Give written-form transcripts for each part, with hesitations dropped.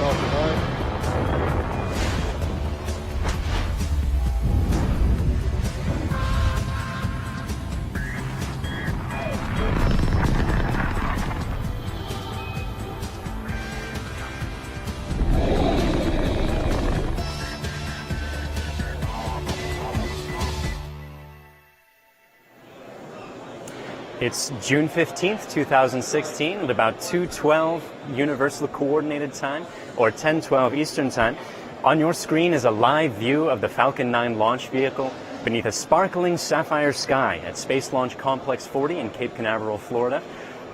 Falcon 9. It's June 15th, 2016, at about 2:12 Universal Coordinated Time, or 10:12 Eastern Time. On your screen is a live view of the Falcon 9 launch vehicle beneath a sparkling sapphire sky at Space Launch Complex 40 in Cape Canaveral, Florida.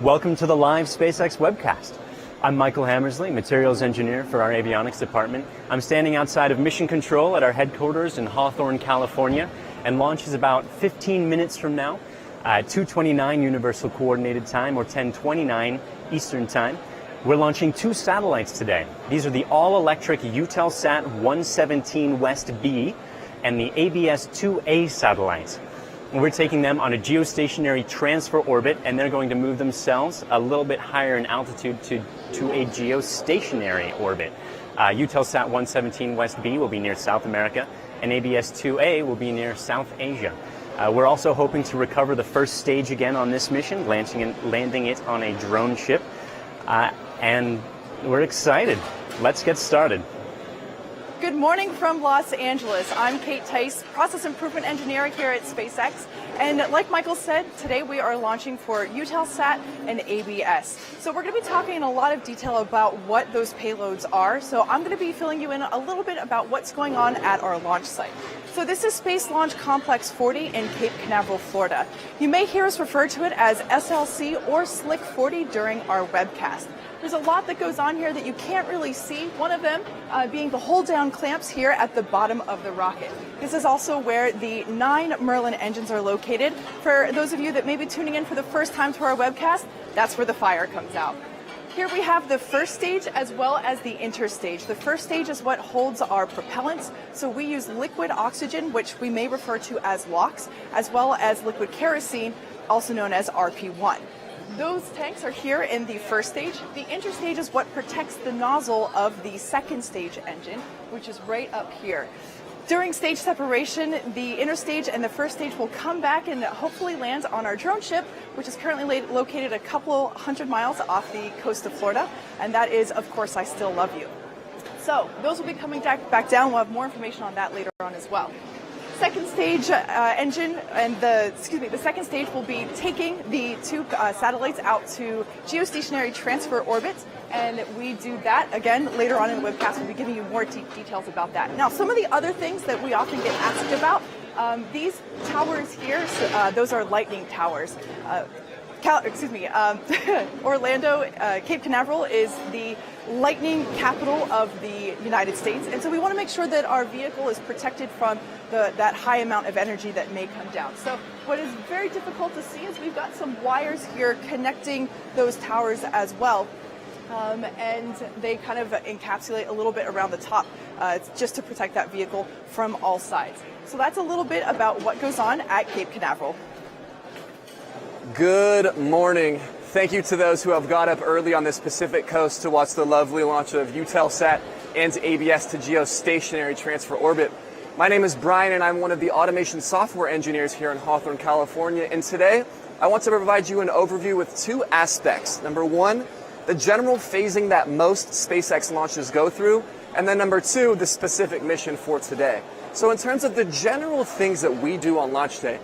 Welcome to the live SpaceX webcast. I'm Michael Hammersley, Materials Engineer for our Avionics Department. I'm standing outside of Mission Control at our headquarters in Hawthorne, California, and launch is about 15 minutes from now at 2:29 Universal Coordinated Time, or 10:29 Eastern Time. We're launching two satellites today. These are the all-electric Eutelsat 117 West B and the ABS-2A satellites. And we're taking them on a geostationary transfer orbit, and they're going to move themselves a little bit higher in altitude to a geostationary orbit. Eutelsat 117 West B will be near South America, and ABS-2A will be near South Asia. We're also hoping to recover the first stage again on this mission, landing it on a drone ship. And we're excited. Let's get started. Good morning from Los Angeles. I'm Kate Tice, Process Improvement Engineer here at SpaceX. And like Michael said, today we are launching for Eutelsat and ABS. So we're going to be talking in a lot of detail about what those payloads are. So I'm going to be filling you in a little bit about what's going on at our launch site. So this is Space Launch Complex 40 in Cape Canaveral, Florida. You may hear us refer to it as SLC or Slick 40 during our webcast. There's a lot that goes on here that you can't really see, one of them being the hold-down clamps here at the bottom of the rocket. This is also where the 9 Merlin engines are located. For those of you that may be tuning in for the first time to our webcast, that's where the fire comes out. Here we have the first stage as well as the interstage. The first stage is what holds our propellants. So we use liquid oxygen, which we may refer to as LOX, as well as liquid kerosene, also known as RP1. Those tanks are here in the first stage. The interstage is what protects the nozzle of the second stage engine, which is right up here. During stage separation, the interstage and the first stage will come back and hopefully land on our drone ship, which is currently located a couple hundred miles off the coast of Florida. And that is, of course, I Still Love You. So those will be coming back down. We'll have more information on that later on as well. Second stage engine and the second stage will be taking the two satellites out to geostationary transfer orbits, and we do that again later on in the webcast. We'll be giving you more details about that. Now, some of the other things that we often get asked about, these towers here, those are lightning towers. Orlando, Cape Canaveral is the lightning capital of the United States, and so we want to make sure that our vehicle is protected from that high amount of energy that may come down. So what is very difficult to see is we've got some wires here connecting those towers as well, and they kind of encapsulate a little bit around the top just to protect that vehicle from all sides. So that's a little bit about what goes on at Cape Canaveral. Good morning. Thank you to those who have got up early on this Pacific coast to watch the lovely launch of Eutelsat and ABS to geostationary transfer orbit. My name is Brian, and I'm one of the automation software engineers here in Hawthorne, California. And today, I want to provide you an overview with two aspects. Number one, the general phasing that most SpaceX launches go through, and then number two, the specific mission for today. So in terms of the general things that we do on launch day,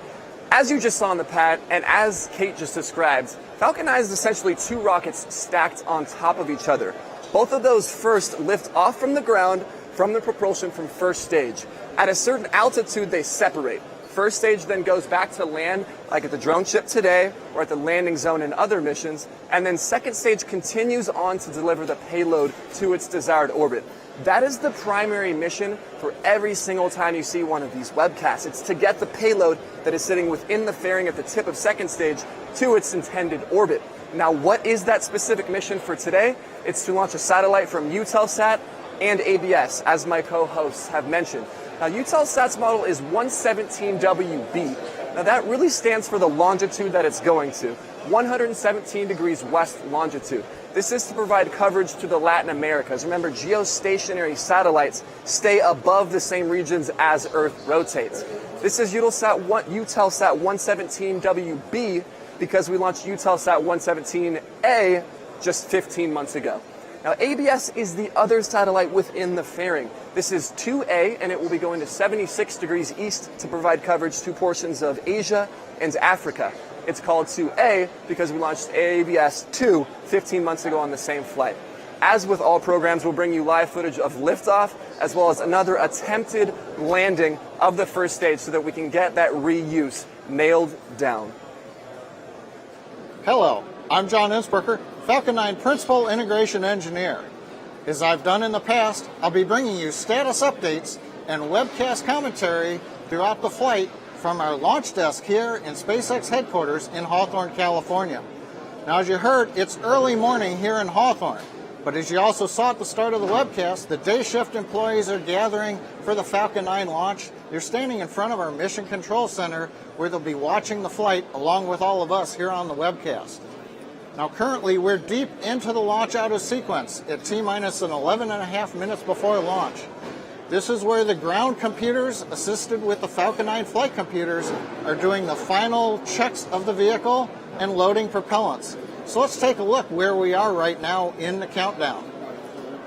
as you just saw on the pad, and as Kate just described, Falcon 9 is essentially two rockets stacked on top of each other. Both of those first lift off from the ground from the propulsion from first stage. At a certain altitude, they separate. First stage then goes back to land, like at the drone ship today, or at the landing zone in other missions, and then second stage continues on to deliver the payload to its desired orbit. That is the primary mission for every single time you see one of these webcasts. It's to get the payload that is sitting within the fairing at the tip of second stage to its intended orbit. Now, what is that specific mission for today? It's to launch a satellite from Eutelsat and ABS, as my co-hosts have mentioned. Now, Eutelsat's model is 117WB. Now, that really stands for the longitude that it's going to, 117 degrees west longitude. This is to provide coverage to the Latin Americas. Remember, geostationary satellites stay above the same regions as Earth rotates. This is Eutelsat 117WB because we launched Eutelsat 117A just 15 months ago. Now, ABS is the other satellite within the fairing. This is 2A, and it will be going to 76 degrees east to provide coverage to portions of Asia and Africa. It's called 2A because we launched ABS-2 15 months ago on the same flight. As with all programs, we'll bring you live footage of liftoff, as well as another attempted landing of the first stage so that we can get that reuse nailed down. Hello, I'm John Innsbrucker, Falcon 9 Principal Integration Engineer. As I've done in the past, I'll be bringing you status updates and webcast commentary throughout the flight from our launch desk here in SpaceX headquarters in Hawthorne, California. Now, as you heard, it's early morning here in Hawthorne, but as you also saw at the start of the webcast, the day shift employees are gathering for the Falcon 9 launch. They're standing in front of our Mission Control Center where they'll be watching the flight along with all of us here on the webcast. Now, currently, we're deep into the launch out of sequence at T-minus 11.5 minutes before launch. This is where the ground computers, assisted with the Falcon 9 flight computers, are doing the final checks of the vehicle and loading propellants. So let's take a look where we are right now in the countdown.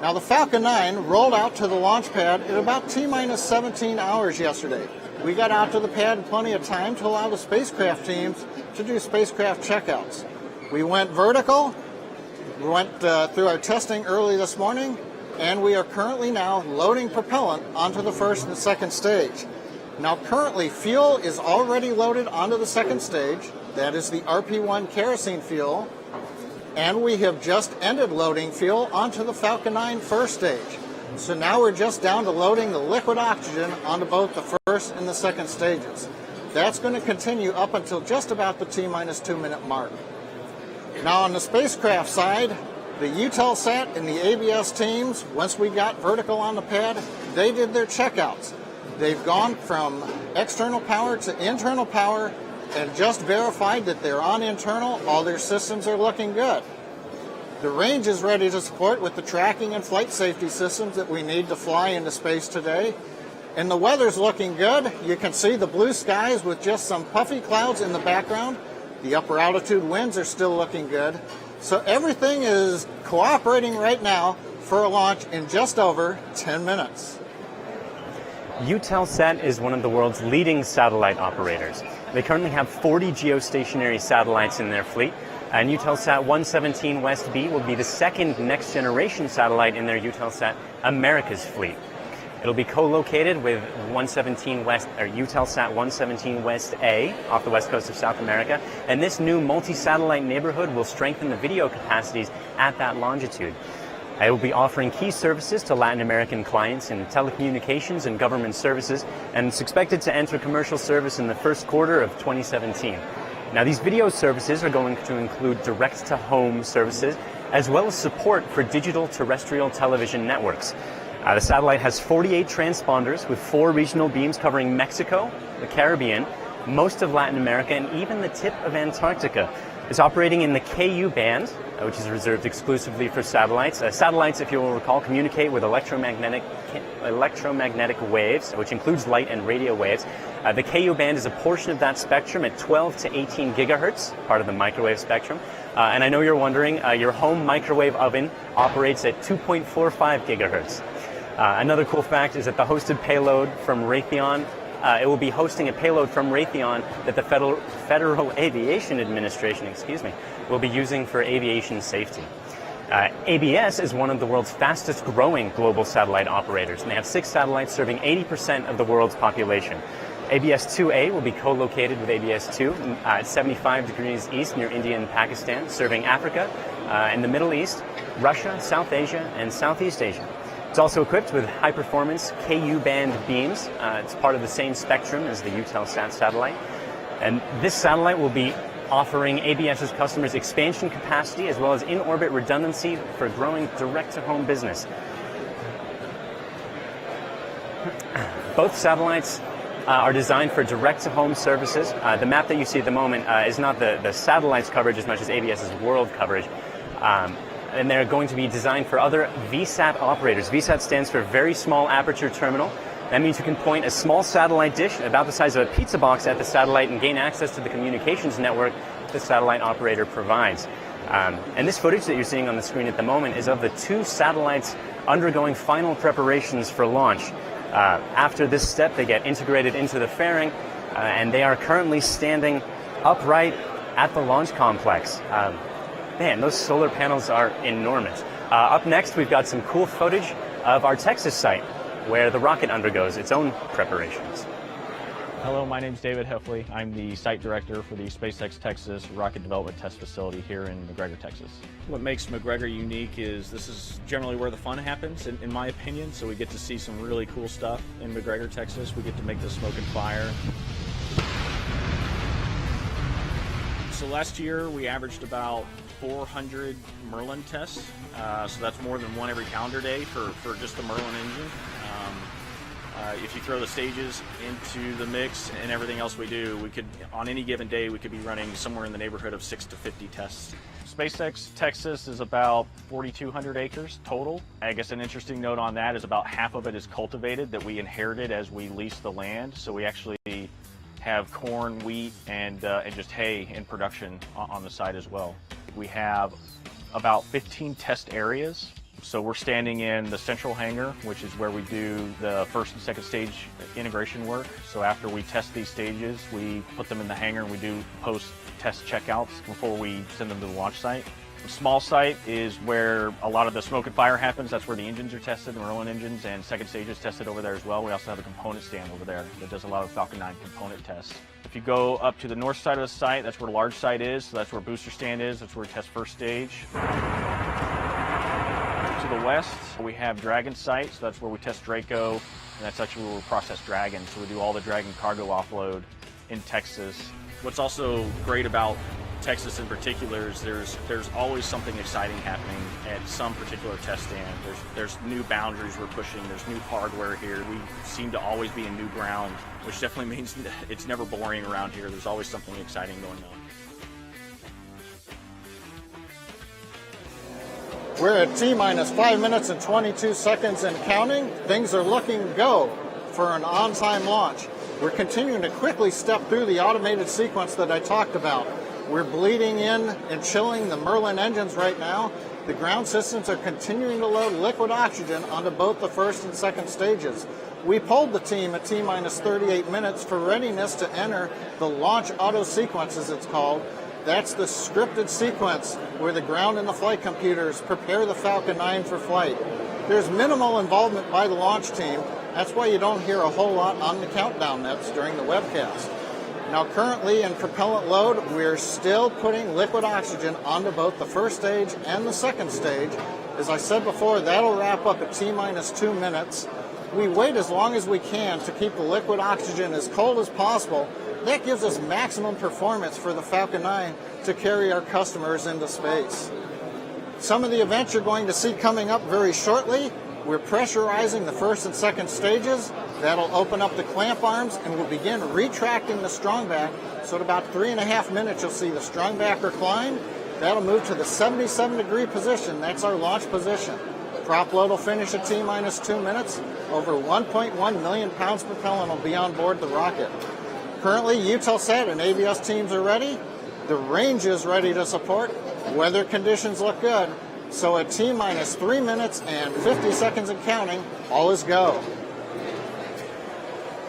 Now, the Falcon 9 rolled out to the launch pad at about T-minus 17 hours yesterday. We got out to the pad in plenty of time to allow the spacecraft teams to do spacecraft checkouts. We went vertical, we went through our testing early this morning, and we are currently now loading propellant onto the first and second stage. Now, currently, fuel is already loaded onto the second stage. That is the RP-1 kerosene fuel. And we have just ended loading fuel onto the Falcon 9 first stage. So now we're just down to loading the liquid oxygen onto both the first and the second stages. That's going to continue up until just about the T-minus 2 minute mark. Now, on the spacecraft side, the Eutelsat and the ABS teams, once we got vertical on the pad, they did their checkouts. They've gone from external power to internal power and just verified that they're on internal. All their systems are looking good. The range is ready to support with the tracking and flight safety systems that we need to fly into space today. And the weather's looking good. You can see the blue skies with just some puffy clouds in the background. The upper altitude winds are still looking good. So everything is cooperating right now for a launch in just over 10 minutes. Eutelsat is one of the world's leading satellite operators. They currently have 40 geostationary satellites in their fleet, and Eutelsat 117 West B will be the second next-generation satellite in their Eutelsat Americas fleet. It'll be co-located with Eutelsat 117 West A off the west coast of South America, and this new multi-satellite neighborhood will strengthen the video capacities at that longitude. It will be offering key services to Latin American clients in telecommunications and government services, and it's expected to enter commercial service in the first quarter of 2017. Now, these video services are going to include direct-to-home services, as well as support for digital terrestrial television networks. The satellite has 48 transponders with 4 regional beams covering Mexico, the Caribbean, most of Latin America, and even the tip of Antarctica. It's operating in the Ku band, which is reserved exclusively for satellites. Satellites, if you will recall, communicate with electromagnetic waves, which includes light and radio waves. The Ku band is a portion of that spectrum at 12 to 18 gigahertz, part of the microwave spectrum. And I know you're wondering, your home microwave oven operates at 2.45 gigahertz. Another cool fact is that the hosted payload from Raytheon, it will be hosting a payload from Raytheon that the Federal Aviation Administration, will be using for aviation safety. ABS is one of the world's fastest growing global satellite operators, and they have 6 satellites serving 80% of the world's population. ABS-2A will be co-located with ABS-2 at 75 degrees east near India and Pakistan, serving Africa and the Middle East, Russia, South Asia, and Southeast Asia. It's also equipped with high-performance Ku-band beams. It's part of the same spectrum as the Eutelsat satellite. And this satellite will be offering ABS's customers expansion capacity as well as in-orbit redundancy for growing direct-to-home business. Both satellites are designed for direct-to-home services. The map that you see at the moment is not the satellite's coverage as much as ABS's world coverage. And they're going to be designed for other VSAT operators. VSAT stands for Very Small Aperture Terminal. That means you can point a small satellite dish about the size of a pizza box at the satellite and gain access to the communications network the satellite operator provides. And this footage that you're seeing on the screen at the moment is of the 2 satellites undergoing final preparations for launch. After this step, they get integrated into the fairing, and they are currently standing upright at the launch complex. Man, those solar panels are enormous. Up next, we've got some cool footage of our Texas site, where the rocket undergoes its own preparations. Hello, my name is David Heffley. I'm the site director for the SpaceX Texas Rocket Development Test Facility here in McGregor, Texas. What makes McGregor unique is this is generally where the fun happens, in my opinion, so we get to see some really cool stuff in McGregor, Texas. We get to make the smoke and fire. So last year we averaged about 400 Merlin tests, so that's more than one every calendar day for just the Merlin engine. If you throw the stages into the mix and everything else we do, we could, on any given day, we could be running somewhere in the neighborhood of 6 to 50 tests. SpaceX Texas is about 4,200 acres total. I guess an interesting note on that is about half of it is cultivated that we inherited as we leased the land. So we actually have corn, wheat, and just hay in production on the site as well. We have about 15 test areas. So we're standing in the central hangar, which is where we do the first and second stage integration work. So after we test these stages, we put them in the hangar and we do post-test checkouts before we send them to the launch site. The small site is where a lot of the smoke and fire happens. That's where the engines are tested, the Merlin engines, and second stage is tested over there as well. We also have a component stand over there that does a lot of Falcon 9 component tests. If you go up to the north side of the site, that's where the large site is. So that's where booster stand is. That's where we test first stage. To the west, we have Dragon site, so that's where we test Draco, and that's actually where we process Dragon. So we do all the Dragon cargo offload in Texas. What's also great about Texas in particular is there's always something exciting happening at some particular test stand. There's new boundaries we're pushing, there's new hardware here. We seem to always be in new ground, which definitely means that it's never boring around here. There's always something exciting going on. We're at T-minus 5 minutes and 22 seconds and counting. Things are looking go for an on-time launch. We're continuing to quickly step through the automated sequence that I talked about. We're bleeding in and chilling the Merlin engines right now. The ground systems are continuing to load liquid oxygen onto both the first and second stages. We polled the team at T-minus 38 minutes for readiness to enter the launch auto sequence, as it's called. That's the scripted sequence where the ground and the flight computers prepare the Falcon 9 for flight. There's minimal involvement by the launch team. That's why you don't hear a whole lot on the countdown nets during the webcast. Now currently in propellant load, we're still putting liquid oxygen onto both the first stage and the second stage. As I said before, that'll wrap up at T-minus 2 minutes. We wait as long as we can to keep the liquid oxygen as cold as possible. That gives us maximum performance for the Falcon 9 to carry our customers into space. Some of the events you're going to see coming up very shortly. We're pressurizing the first and second stages. That'll open up the clamp arms and we'll begin retracting the strongback. So at about 3.5 minutes, you'll see the strongback recline. That'll move to the 77-degree position. That's our launch position. Prop load will finish at T-minus 2 minutes. Over 1.1 million pounds propellant will be on board the rocket. Currently, Eutelsat and ABS teams are ready. The range is ready to support. Weather conditions look good. So at T-minus 3 minutes and 50 seconds and counting, all is go.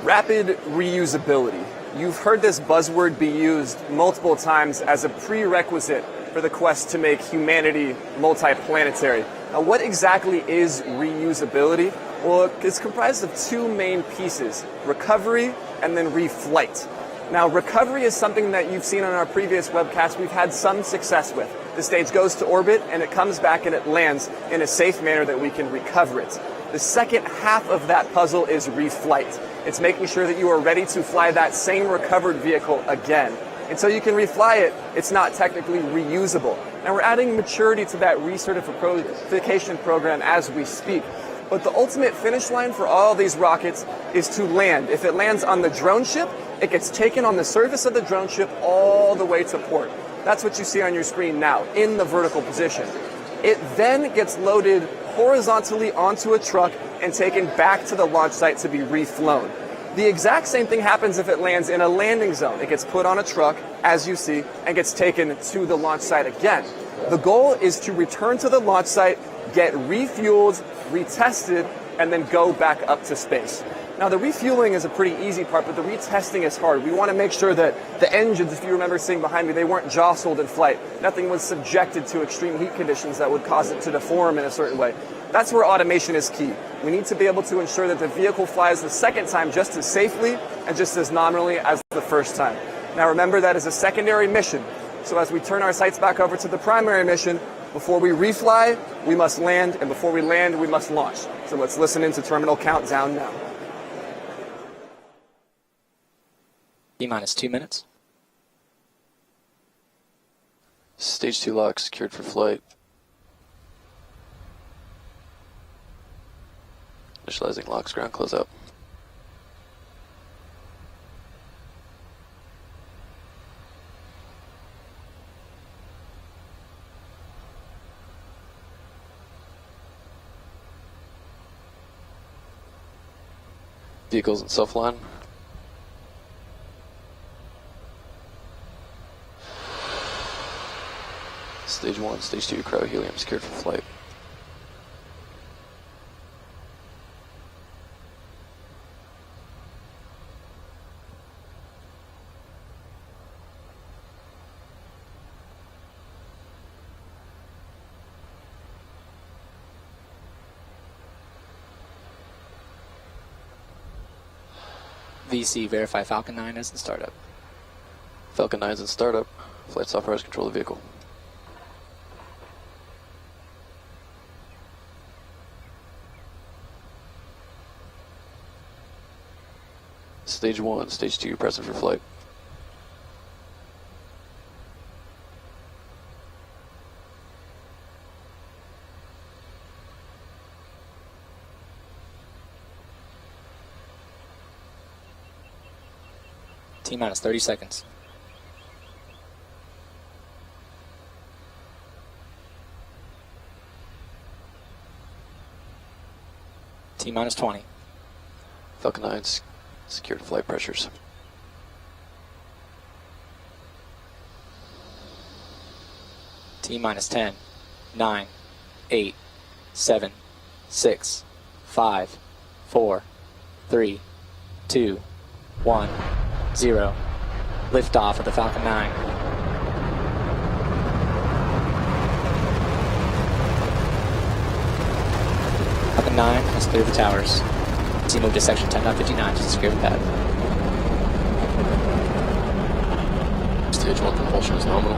Rapid reusability. You've heard this buzzword be used multiple times as a prerequisite for the quest to make humanity multiplanetary. Now, what exactly is reusability? Well, it's comprised of two main pieces, recovery and then reflight. Now, recovery is something that you've seen on our previous webcast we've had some success with. The stage goes to orbit and it comes back and it lands in a safe manner that we can recover it. The second half of that puzzle is reflight. It's making sure that you are ready to fly that same recovered vehicle again. Until you can refly it, it's not technically reusable. And we're adding maturity to that recertification program as we speak. But the ultimate finish line for all these rockets is to land. If it lands on the drone ship, it gets taken on the surface of the drone ship all the way to port. That's what you see on your screen now, in the vertical position. It then gets loaded horizontally onto a truck and taken back to the launch site to be reflown. The exact same thing happens if it lands in a landing zone. It gets put on a truck, as you see, and gets taken to the launch site again. The goal is to return to the launch site, get refueled, retested, and then go back up to space. Now, the refueling is a pretty easy part, but the retesting is hard. We want to make sure that the engines, if you remember seeing behind me, they weren't jostled in flight. Nothing was subjected to extreme heat conditions that would cause it to deform in a certain way. That's where automation is key. We need to be able to ensure that the vehicle flies the second time just as safely and just as nominally as the first time. Now, remember, that is a secondary mission. So as we turn our sights back over to the primary mission, before we refly, we must land, and before we land, we must launch. So let's listen into terminal countdown now. T-minus 2 minutes. Stage 2 lock secured for flight. Initializing locks, ground close up. Vehicles in self-line. Stage 1, Stage 2 cryo helium secured for flight. VC, verify Falcon 9 is in startup. Falcon 9 is in startup. Flight software has control of the vehicle. Stage 1, Stage 2 present for flight. T-minus 30 seconds. T-minus 20. Falcon 9 secured flight pressures. T-minus 10, 9, 8, 7, 6, 5, 4, 3, 2, 1, 0. Liftoff of the Falcon 9. Falcon 9 has cleared the towers. Team moved to section 10.59 to secure the pad. Stage 1 propulsion is nominal.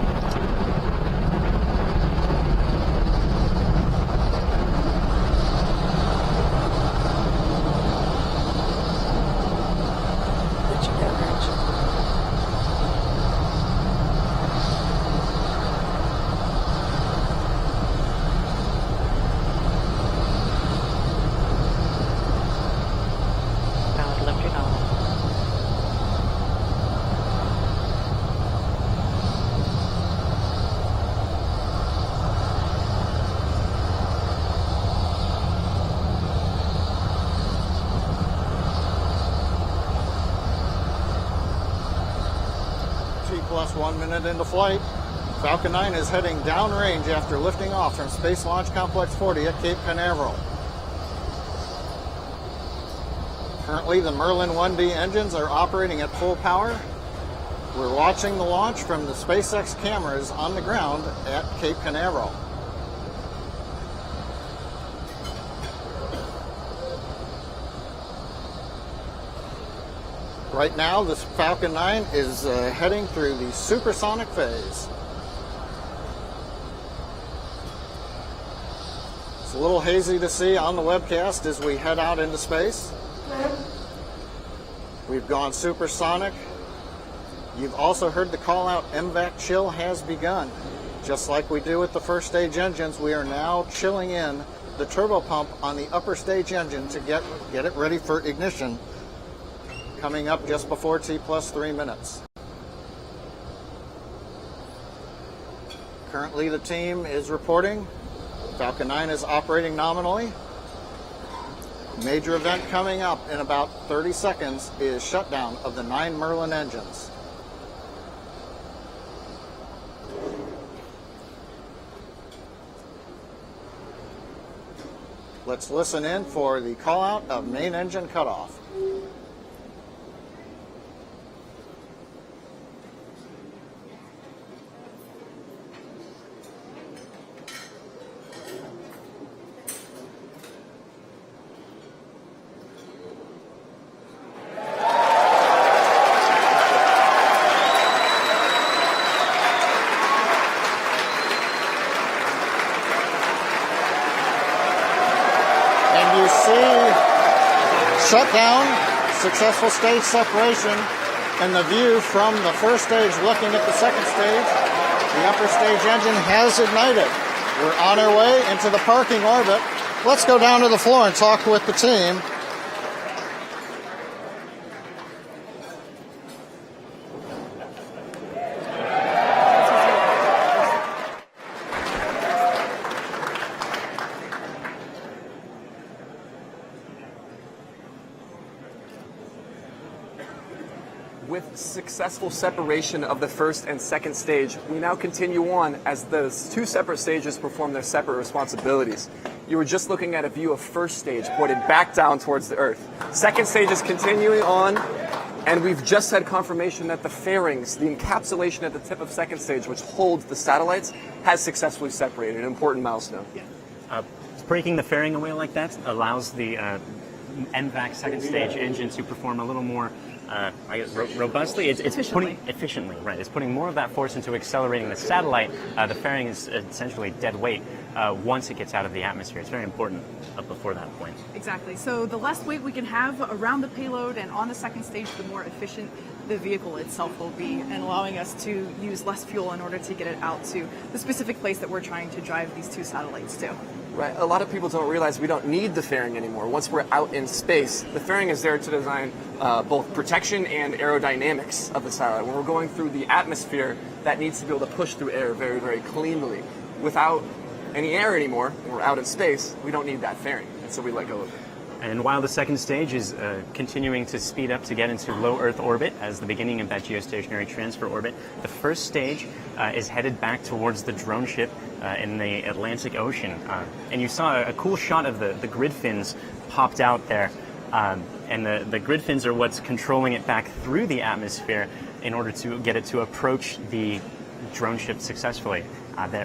Plus 1 minute into flight. Falcon 9 is heading downrange after lifting off from Space Launch Complex 40 at Cape Canaveral. Currently, the Merlin 1B engines are operating at full power. We're watching the launch from the SpaceX cameras on the ground at Cape Canaveral. Right now, this Falcon 9 is heading through the supersonic phase. It's a little hazy to see on the webcast as we head out into space. We've gone supersonic. You've also heard the call out, MVAC chill has begun. Just like we do with the first stage engines, we are now chilling in the turbo pump on the upper stage engine to get it ready for ignition, coming up just before T plus 3 minutes. Currently the team is reporting Falcon 9 is operating nominally. Major event coming up in about 30 seconds is shutdown of the 9 Merlin engines. Let's listen in for the call out of main engine cutoff. Shutdown, successful stage separation, and the view from the first stage looking at the second stage. The upper stage engine has ignited. We're on our way into the parking orbit. Let's go down to the floor and talk with the team. With successful separation of the first and second stage, we now continue on as those two separate stages perform their separate responsibilities. You were just looking at a view of first stage pointed back down towards the Earth. Second stage is continuing on, and we've just had confirmation that the fairings, the encapsulation at the tip of second stage, which holds the satellites, has successfully separated, an important milestone. Breaking the fairing away like that allows the MVAC second stage engine to perform a little more robustly. It's efficiently, right. It's putting more of that force into accelerating the satellite. The fairing is essentially dead weight once it gets out of the atmosphere. It's very important up before that point. Exactly. So the less weight we can have around the payload and on the second stage, the more efficient the vehicle itself will be, and allowing us to use less fuel in order to get it out to the specific place that we're trying to drive these two satellites to. Right. A lot of people don't realize we don't need the fairing anymore. Once we're out in space, the fairing is there to design both protection and aerodynamics of the satellite. When we're going through the atmosphere, that needs to be able to push through air very, very cleanly. Without any air anymore, when we're out in space, we don't need that fairing, and so we let go of it. And while the second stage is continuing to speed up to get into low Earth orbit as the beginning of that geostationary transfer orbit, the first stage is headed back towards the drone ship in the Atlantic Ocean. And you saw a cool shot of the grid fins popped out there. And the grid fins are what's controlling it back through the atmosphere in order to get it to approach the drone ship successfully.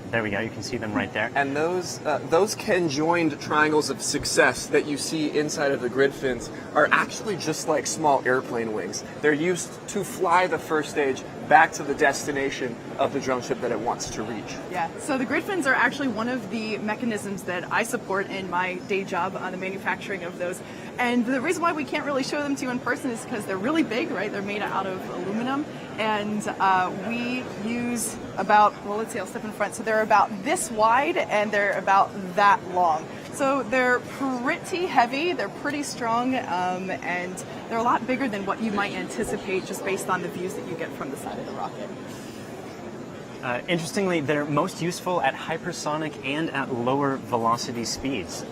There we go. You can see them right there. And those conjoined triangles of success that you see inside of the grid fins are actually just like small airplane wings. They're used to fly the first stage back to the destination of the drone ship that it wants to reach. Yeah, so the grid fins are actually one of the mechanisms that I support in my day job on the manufacturing of those. And the reason why we can't really show them to you in person is because they're really big, right? They're made out of aluminum. And we use about, well, let's see, I'll step in front. So they're about this wide and they're about that long. So they're pretty heavy, they're pretty strong, and they're a lot bigger than what you might anticipate just based on the views that you get from the side of the rocket. Interestingly, they're most useful at hypersonic and at lower velocity speeds.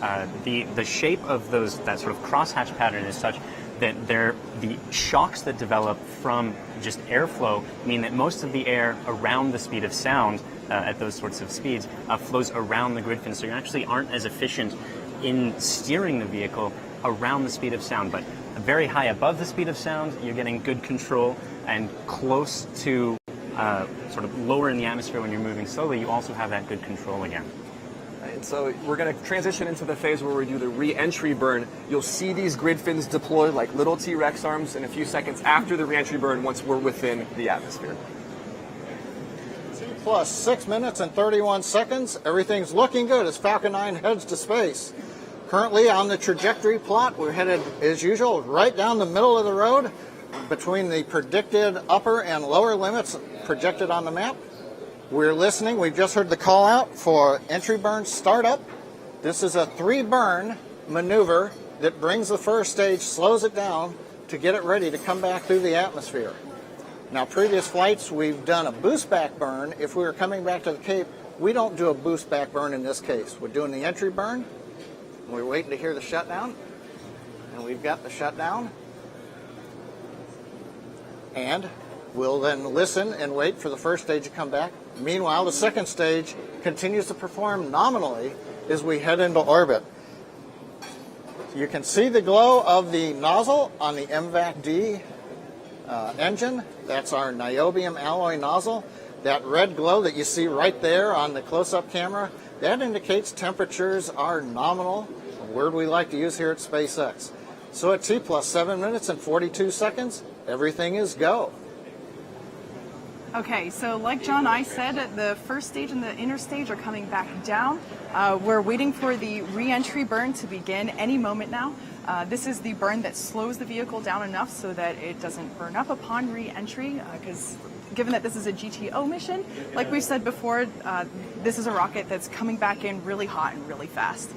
The shape of that sort of crosshatch pattern is such that the shocks that develop from just airflow mean that most of the air around the speed of sound at those sorts of speeds flows around the grid fin, so you actually aren't as efficient in steering the vehicle around the speed of sound. But very high above the speed of sound. You're getting good control, and close to sort of lower in the atmosphere when you're moving slowly, you also have that good control again. And so we're going to transition into the phase where we do the re-entry burn. You'll see these grid fins deploy like little T-Rex arms in a few seconds after the re-entry burn once we're within the atmosphere. Plus 6 minutes and 31 seconds. Everything's looking good as Falcon 9 heads to space. Currently on the trajectory plot, we're headed, as usual, right down the middle of the road between the predicted upper and lower limits projected on the map. We're listening. We've just heard the call out for entry burn startup. This is a 3-burn maneuver that brings the first stage, slows it down to get it ready to come back through the atmosphere. Now, previous flights, we've done a boost back burn. If we were coming back to the Cape, we don't do a boost back burn in this case. We're doing the entry burn. We're waiting to hear the shutdown. And we've got the shutdown. And we'll then listen and wait for the first stage to come back. Meanwhile, the second stage continues to perform nominally as we head into orbit. You can see the glow of the nozzle on the MVAC-D engine. That's our niobium alloy nozzle. That red glow that you see right there on the close-up camera, that indicates temperatures are nominal, a word we like to use here at SpaceX. So at T plus 7 minutes and 42 seconds, everything is go. Okay, so like John I said, the first stage and the inner stage are coming back down. We're waiting for the re-entry burn to begin any moment now. This is the burn that slows the vehicle down enough so that it doesn't burn up upon re-entry, because given that this is a GTO mission, like we've said before, this is a rocket that's coming back in really hot and really fast.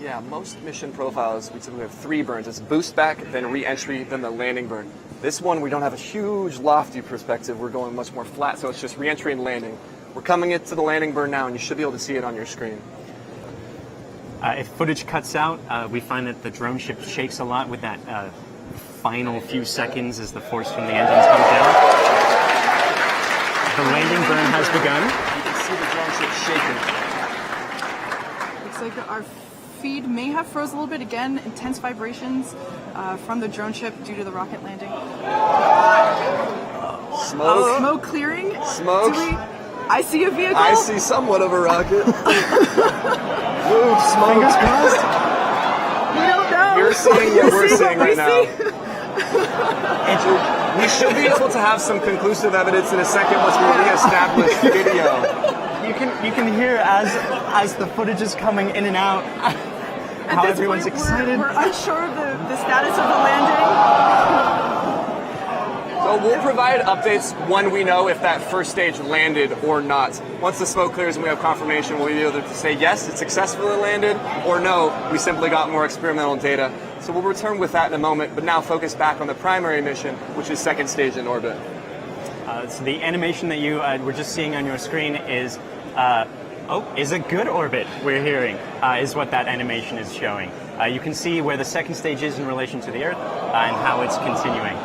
Yeah, most mission profiles, we typically have 3 burns. It's boost back, then re-entry, then the landing burn. This one, we don't have a huge lofty perspective. We're going much more flat, so it's just re-entry and landing. We're coming into the landing burn now, and you should be able to see it on your screen. If footage cuts out, we find that the drone ship shakes a lot with that final few seconds as the force from the engines comes down. The landing burn has begun. You can see the drone ship shaking. Looks like our feed may have froze a little bit. Again, intense vibrations from the drone ship due to the rocket landing. Smoke. Smoke clearing. Smoke. I see a vehicle. I see somewhat of a rocket. Move, smoke. Fingers crossed. We don't know. You're seeing what we're seeing right now. It, We should be able to have some conclusive evidence in a second once we reestablish video. you can hear as the footage is coming in and out how everyone's excited. We're unsure of the status of the landing. So we'll provide updates when we know if that first stage landed or not. Once the smoke clears and we have confirmation, we'll be able to say yes, it successfully landed, or no, we simply got more experimental data. So we'll return with that in a moment, but now focus back on the primary mission, which is second stage in orbit. So the animation that you were just seeing on your screen is a good orbit, we're hearing, is what that animation is showing. You can see where the second stage is in relation to the Earth and how it's continuing.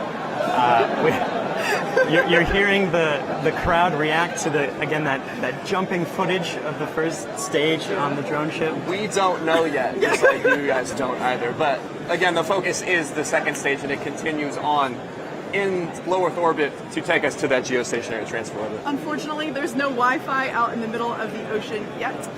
You're hearing the crowd react to that jumping footage of the first stage on the drone ship. We don't know yet, just like you guys don't either. But again, the focus is the second stage, and it continues on in low Earth orbit to take us to that geostationary transfer orbit. Unfortunately, there's no Wi-Fi out in the middle of the ocean yet.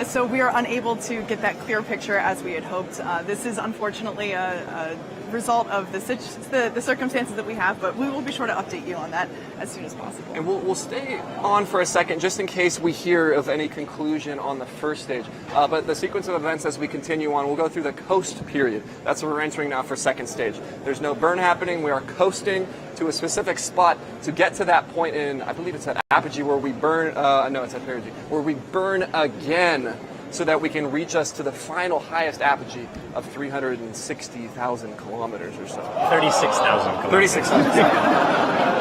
So we are unable to get that clear picture as we had hoped. This is unfortunately a result of the circumstances that we have, but we will be sure to update you on that as soon as possible. And we'll stay on for a second just in case we hear of any conclusion on the first stage. But the sequence of events as we continue on, we'll go through the coast period. That's what we're entering now for second stage. There's no burn happening. We are coasting to a specific spot to get to that point in, I believe it's at apogee, where we burn, no, it's at perigee, where we burn again so that we can reach us to the final highest apogee of 360,000 kilometers or so. 36,000 kilometers. 36,000.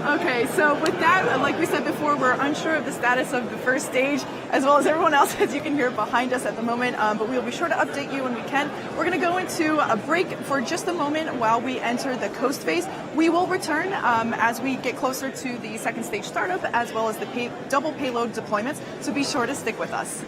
Okay, so with that, like we said before, we're unsure of the status of the first stage, as well as everyone else, as you can hear behind us at the moment, but we'll be sure to update you when we can. We're going to go into a break for just a moment while we enter the coast phase. We will return as we get closer to the second stage startup, as well as the double payload deployments, so be sure to stick with us.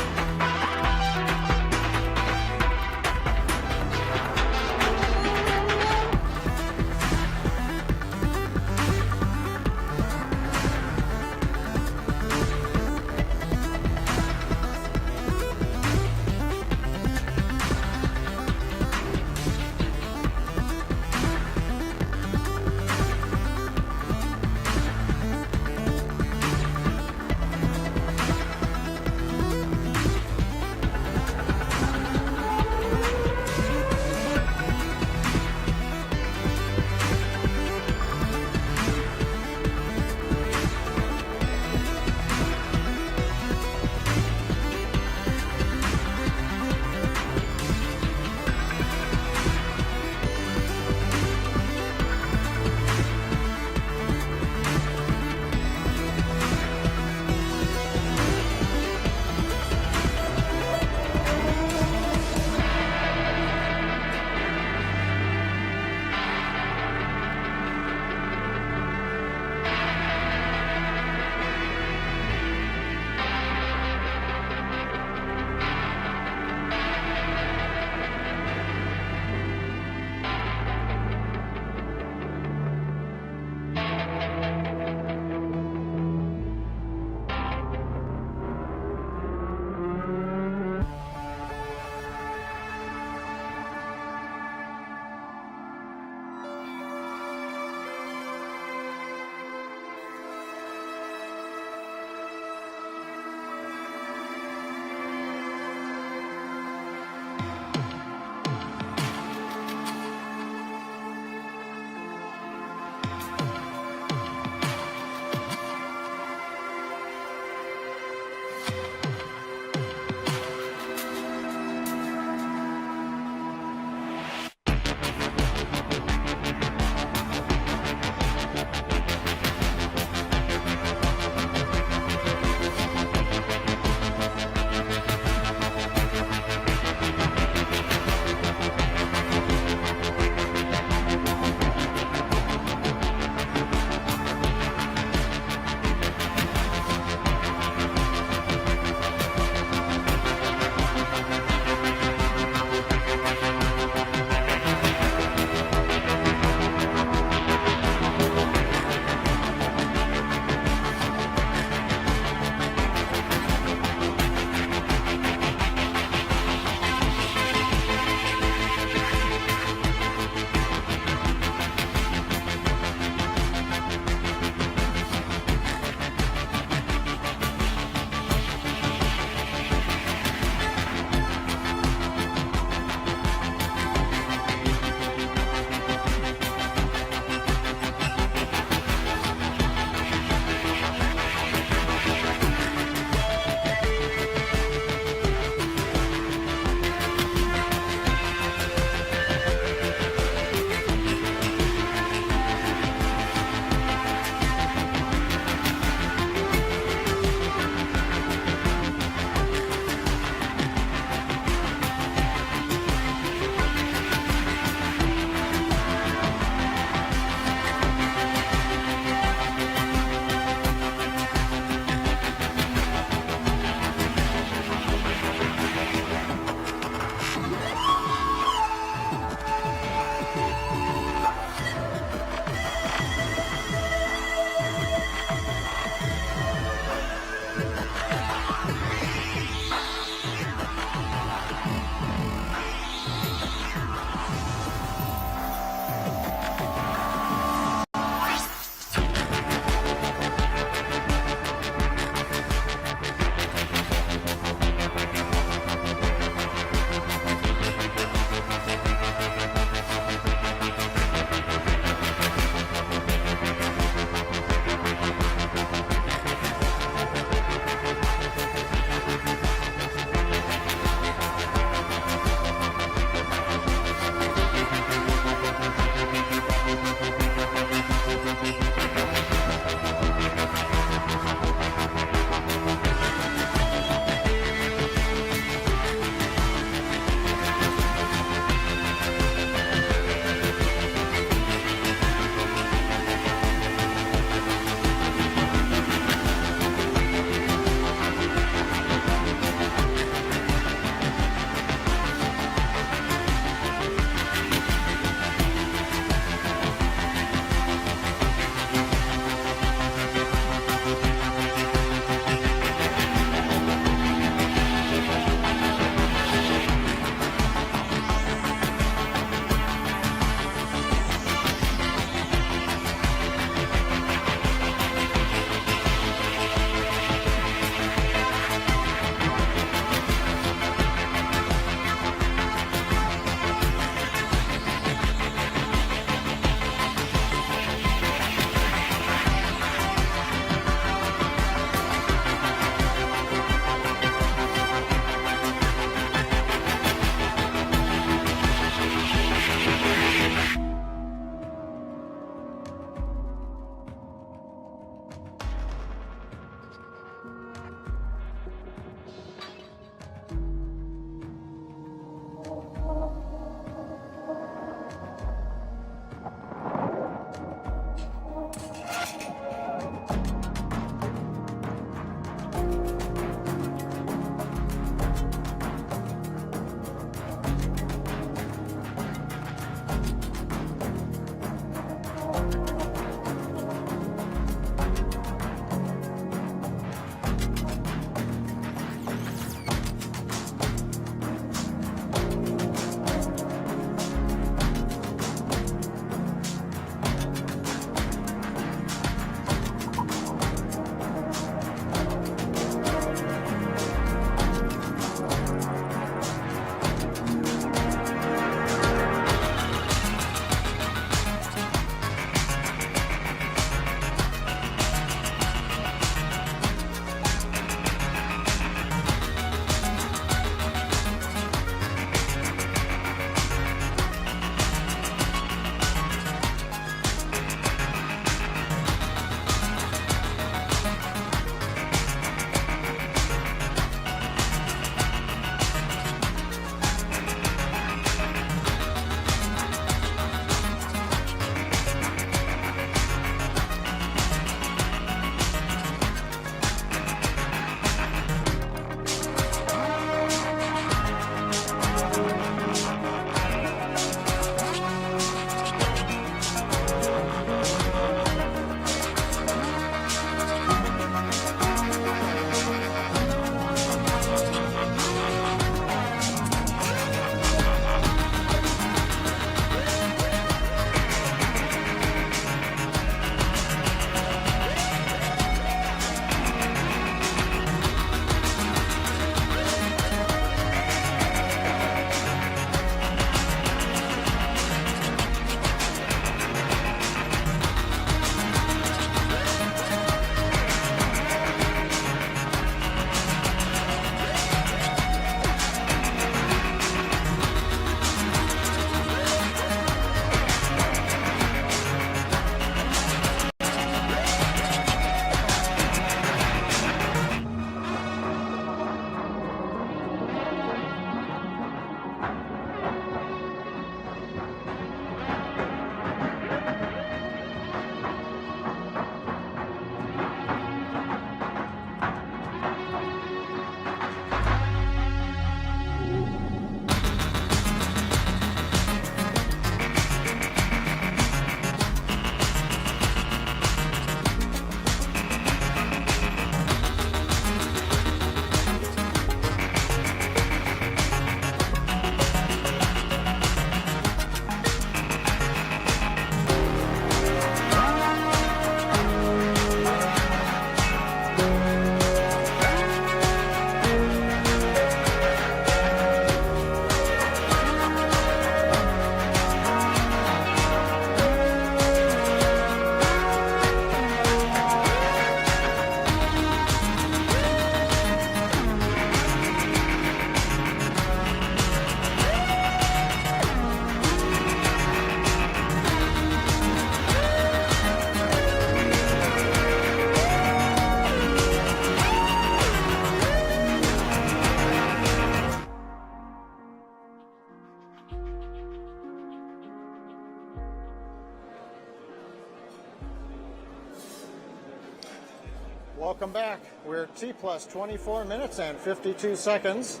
Welcome back. We're T plus 24 minutes and 52 seconds.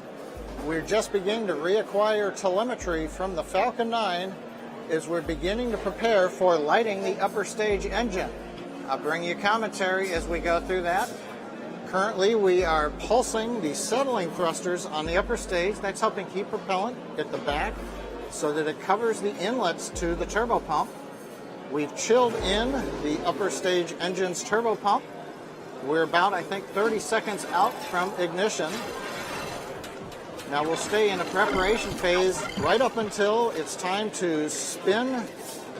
We're just beginning to reacquire telemetry from the Falcon 9 as we're beginning to prepare for lighting the upper stage engine. I'll bring you commentary as we go through that. Currently, we are pulsing the settling thrusters on the upper stage. That's helping keep propellant at the back so that it covers the inlets to the turbopump. We've chilled in the upper stage engine's turbopump. We're about, I think, 30 seconds out from ignition. Now we'll stay in a preparation phase right up until it's time to spin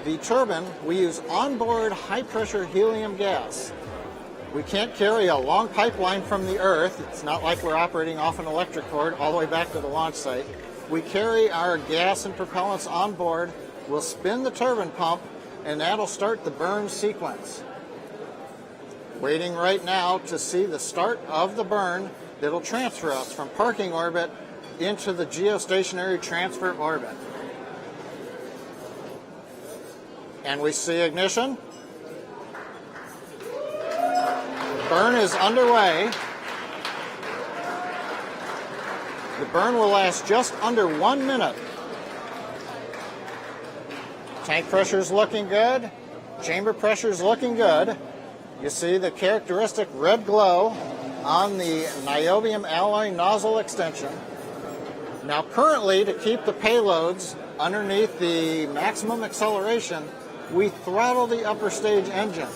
the turbine. We use onboard high-pressure helium gas. We can't carry a long pipeline from the Earth. It's not like we're operating off an electric cord all the way back to the launch site. We carry our gas and propellants on board. We'll spin the turbine pump, and that'll start the burn sequence. Waiting right now to see the start of the burn that'll transfer us from parking orbit into the geostationary transfer orbit. And we see ignition. Burn is underway. The burn will last just under 1 minute. Tank pressure is looking good. Chamber pressure is looking good. You see the characteristic red glow on the niobium alloy nozzle extension. Now currently, to keep the payloads underneath the maximum acceleration, we throttle the upper stage engine.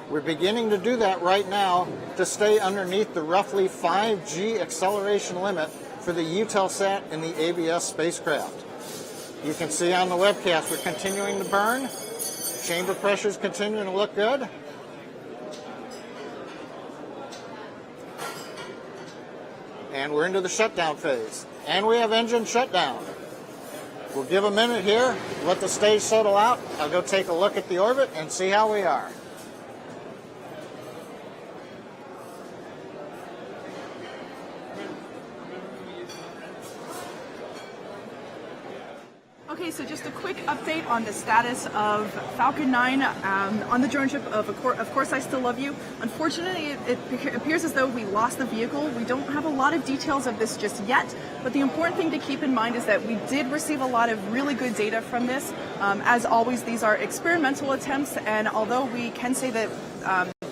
We're beginning to do that right now to stay underneath the roughly 5G acceleration limit for the Eutelsat and the ABS spacecraft. You can see on the webcast we're continuing to burn. Chamber pressure is continuing to look good. And we're into the shutdown phase. And we have engine shutdown. We'll give a minute here, let the stage settle out. I'll go take a look at the orbit and see how we are. Okay, so just a quick update on the status of Falcon 9 on the drone ship of course I Still Love You. Unfortunately, it appears as though we lost the vehicle. We don't have a lot of details of this just yet, but the important thing to keep in mind is that we did receive a lot of really good data from this. As always, these are experimental attempts, and although we can say that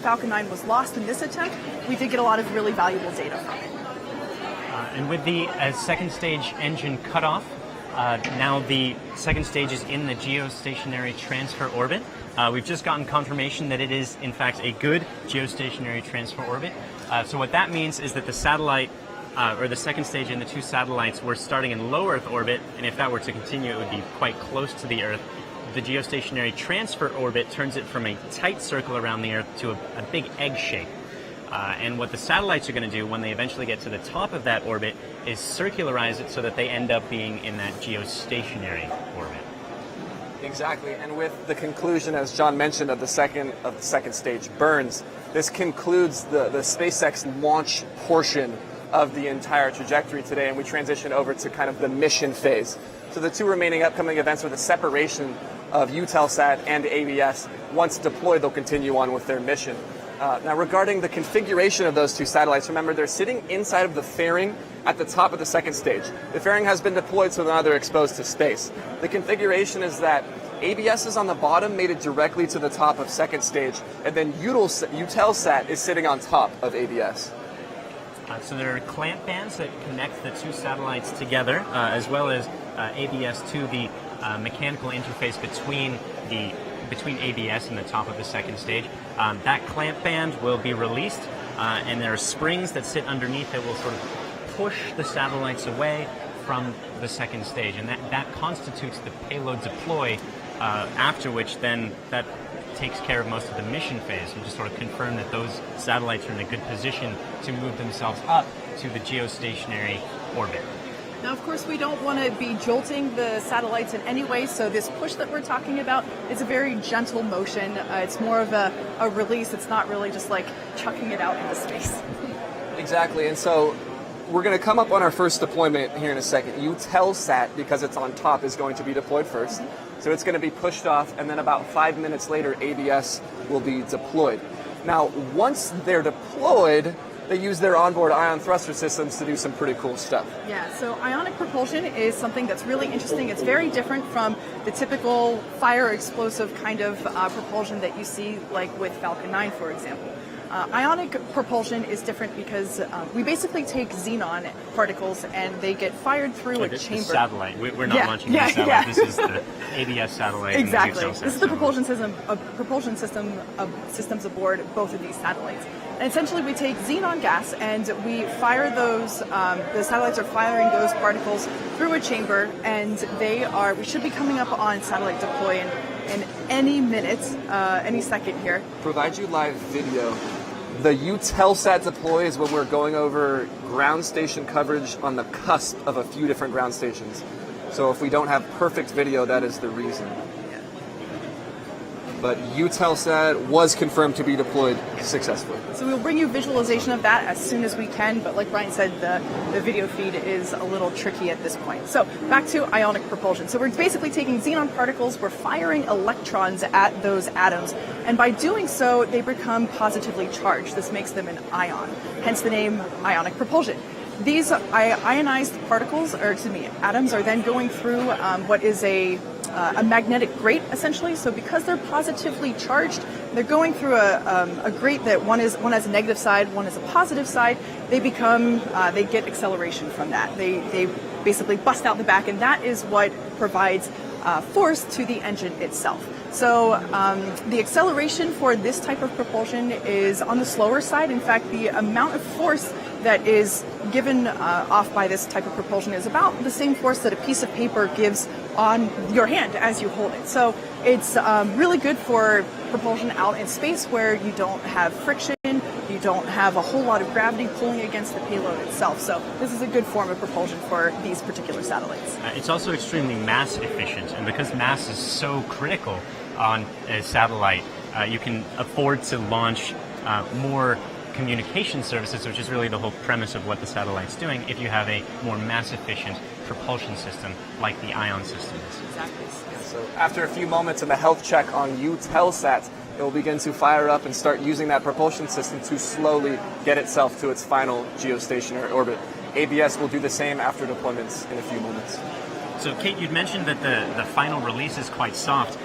Falcon 9 was lost in this attempt, we did get a lot of really valuable data from it. And with the second stage engine cutoff, now the second stage is in the geostationary transfer orbit. We've just gotten confirmation that it is, in fact, a good geostationary transfer orbit. So what that means is that the satellite, or the second stage and the two satellites, were starting in low Earth orbit, and if that were to continue, it would be quite close to the Earth. The geostationary transfer orbit turns it from a tight circle around the Earth to a big egg shape. And what the satellites are going to do when they eventually get to the top of that orbit is circularize it so that they end up being in that geostationary orbit. Exactly, and with the conclusion, as John mentioned, of the second stage burns, this concludes the SpaceX launch portion of the entire trajectory today, and we transition over to kind of the mission phase. So the two remaining upcoming events are the separation of Eutelsat and ABS. Once deployed, they'll continue on with their mission. Now, regarding the configuration of those two satellites, remember they're sitting inside of the fairing at the top of the second stage. The fairing has been deployed, so now they're exposed to space. The configuration is that ABS is on the bottom, made it directly to the top of second stage, and then Eutelsat is sitting on top of ABS. So there are clamp bands that connect the two satellites together, as well as ABS to the mechanical interface between ABS and the top of the second stage. That clamp band will be released, and there are springs that sit underneath that will sort of push the satellites away from the second stage, and that constitutes the payload deploy, after which then that takes care of most of the mission phase and just sort of confirm that those satellites are in a good position to move themselves up to the geostationary orbit. Now, of course, we don't want to be jolting the satellites in any way, so this push that we're talking about is a very gentle motion. It's more of a release. It's not really just like chucking it out into space. Exactly, and so we're going to come up on our first deployment here in a second. Eutelsat, because it's on top, is going to be deployed first. So it's going to be pushed off, and then about 5 minutes later, ABS will be deployed. Now, once they're deployed, they use their onboard ion thruster systems to do some pretty cool stuff. Yeah, so ionic propulsion is something that's really interesting. It's very different from the typical fire explosive kind of propulsion that you see like with Falcon 9, for example. Ionic propulsion is different because we basically take xenon particles and they get fired through a chamber. The satellite. We're not launching the satellite. Yeah. This is the ABS satellite. Exactly. And the This is the propulsion system of systems aboard both of these satellites. And essentially, we take xenon gas and we fire those. The satellites are firing those particles through a chamber, and we should be coming up on satellite deploy in any minute, any second here. Provide you live video. The Eutelsat deploy is when we're going over ground station coverage on the cusp of a few different ground stations. So if we don't have perfect video, that is the reason. But Eutelsat was confirmed to be deployed successfully. So we'll bring you visualization of that as soon as we can, but like Brian said, the video feed is a little tricky at this point. So back to ionic propulsion. So we're basically taking xenon particles, we're firing electrons at those atoms, and by doing so, they become positively charged. This makes them an ion, hence the name ionic propulsion. These ionized particles, atoms, are then going through what is a magnetic grate, essentially. So because they're positively charged, they're going through a grate that one has a negative side, one has a positive side. They get acceleration from that. They basically bust out the back, and that is what provides force to the engine itself. So the acceleration for this type of propulsion is on the slower side. In fact, the amount of force that is given off by this type of propulsion is about the same force that a piece of paper gives on your hand as you hold it. So it's really good for propulsion out in space where you don't have friction, you don't have a whole lot of gravity pulling against the payload itself. So this is a good form of propulsion for these particular satellites. It's also extremely mass efficient, and because mass is so critical on a satellite, you can afford to launch more communication services, which is really the whole premise of what the satellite's doing, if you have a more mass-efficient propulsion system like the ion system is. Exactly. So after a few moments of a health check on Eutelsat, it will begin to fire up and start using that propulsion system to slowly get itself to its final geostationary orbit. ABS will do the same after deployments in a few moments. So, Kate, you'd mentioned that the final release is quite soft.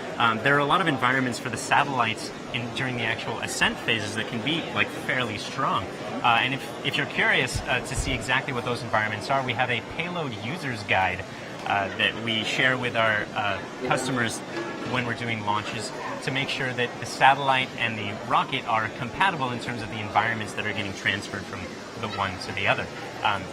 There are a lot of environments for the satellites during the actual ascent phases that can be fairly strong. And if you're curious to see exactly what those environments are, we have a payload user's guide that we share with our customers when we're doing launches to make sure that the satellite and the rocket are compatible in terms of the environments that are getting transferred from the one to the other.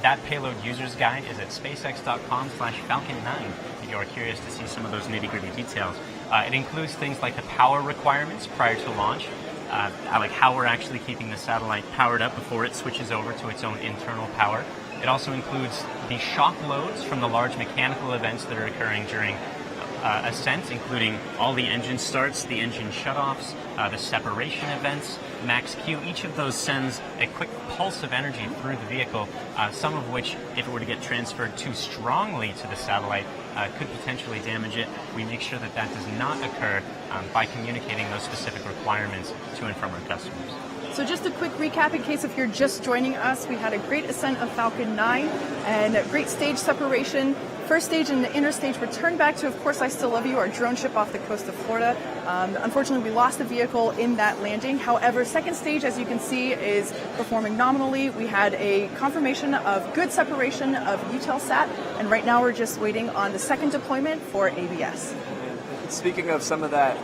That payload user's guide is at spacex.com/Falcon9 if you are curious to see some of those nitty-gritty details. It includes things like the power requirements prior to launch, like how we're actually keeping the satellite powered up before it switches over to its own internal power. It also includes the shock loads from the large mechanical events that are occurring during ascent, including all the engine starts, the engine shutoffs, the separation events, max Q. Each of those sends a quick pulse of energy through the vehicle, some of which, if it were to get transferred too strongly to the satellite, could potentially damage it. We make sure that that does not occur by communicating those specific requirements to and from our customers. So just a quick recap in case if you're just joining us, we had a great ascent of Falcon 9 and a great stage separation. First stage and the inner stage returned back to, of course, I Still Love You, our drone ship off the coast of Florida. Unfortunately, we lost the vehicle in that landing. However, second stage, as you can see, is performing nominally. We had a confirmation of good separation of Eutelsat, and right now we're just waiting on the second deployment for ABS. Speaking of some of that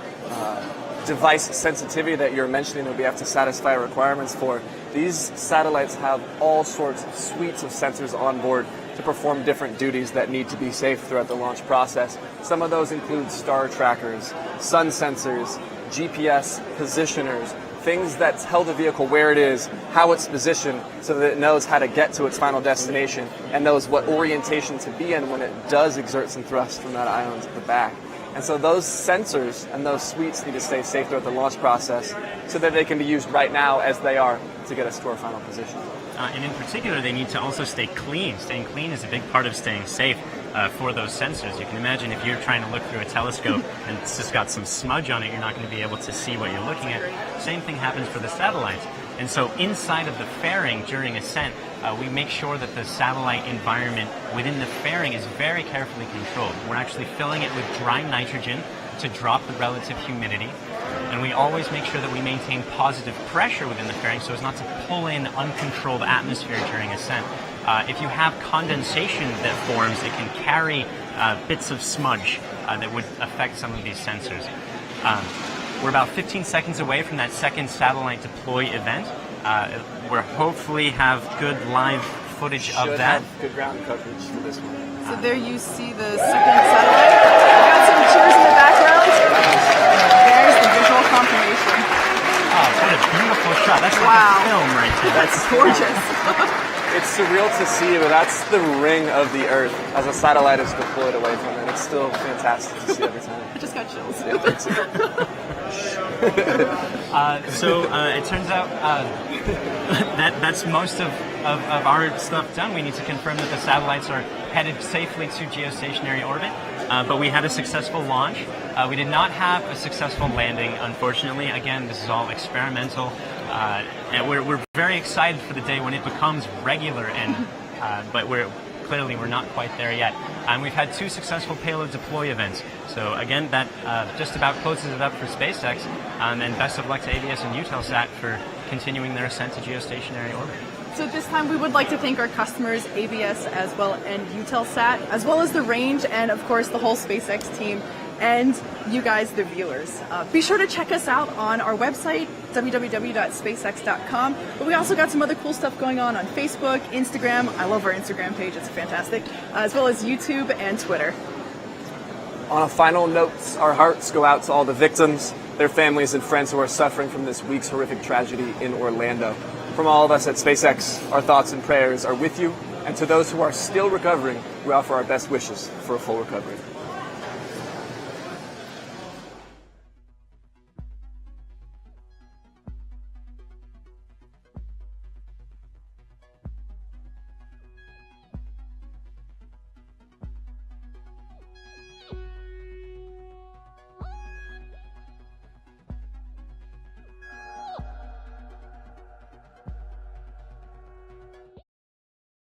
device sensitivity that you're mentioning that we have to satisfy requirements for, these satellites have all sorts of suites of sensors on board to perform different duties that need to be safe throughout the launch process. Some of those include star trackers, sun sensors, GPS positioners, things that tell the vehicle where it is, how it's positioned, so that it knows how to get to its final destination and knows what orientation to be in when it does exert some thrust from that ion at the back. And so those sensors and those suites need to stay safe throughout the launch process so that they can be used right now as they are to get us to our final position. And in particular, they need to also stay clean. Staying clean is a big part of staying safe. for those sensors. You can imagine if you're trying to look through a telescope and it's just got some smudge on it, you're not going to be able to see what you're looking at. Same thing happens for the satellites. And so inside of the fairing during ascent, we make sure that the satellite environment within the fairing is very carefully controlled. We're actually filling it with dry nitrogen to drop the relative humidity. And we always make sure that we maintain positive pressure within the fairing so as not to pull in uncontrolled atmosphere during ascent. If you have condensation that forms, it can carry bits of smudge that would affect some of these sensors. We're about 15 seconds away from that second satellite deploy event. We'll hopefully have good live footage of that. Have good ground coverage for this one. So there you see the second satellite. We've got some cheers in the background. There's the visual confirmation. Oh, what a beautiful shot. That's like Wow. a film right there. That's gorgeous. It's surreal to see, but that's the ring of the Earth as a satellite is deployed away from it. It's still fantastic to see every time. I just got chills. So it turns out that's most of our stuff done. We need to confirm that the satellites are headed safely to geostationary orbit. But we had a successful launch. We did not have a successful landing, unfortunately. Again, this is all experimental. And we're very excited for the day when it becomes regular, but we're not quite there yet. And we've had 2 successful payload deploy events. So again, that just about closes it up for SpaceX. And best of luck to ABS and Eutelsat for continuing their ascent to geostationary orbit. So at this time, we would like to thank our customers, ABS as well and Eutelsat, as well as the range and, of course, the whole SpaceX team, and you guys, the viewers. Be sure to check us out on our website, www.spacex.com. But we also got some other cool stuff going on Facebook, Instagram. I love our Instagram page. It's fantastic. As well as YouTube and Twitter. On a final note, our hearts go out to all the victims, their families and friends who are suffering from this week's horrific tragedy in Orlando. From all of us at SpaceX, our thoughts and prayers are with you, and to those who are still recovering, we offer our best wishes for a full recovery.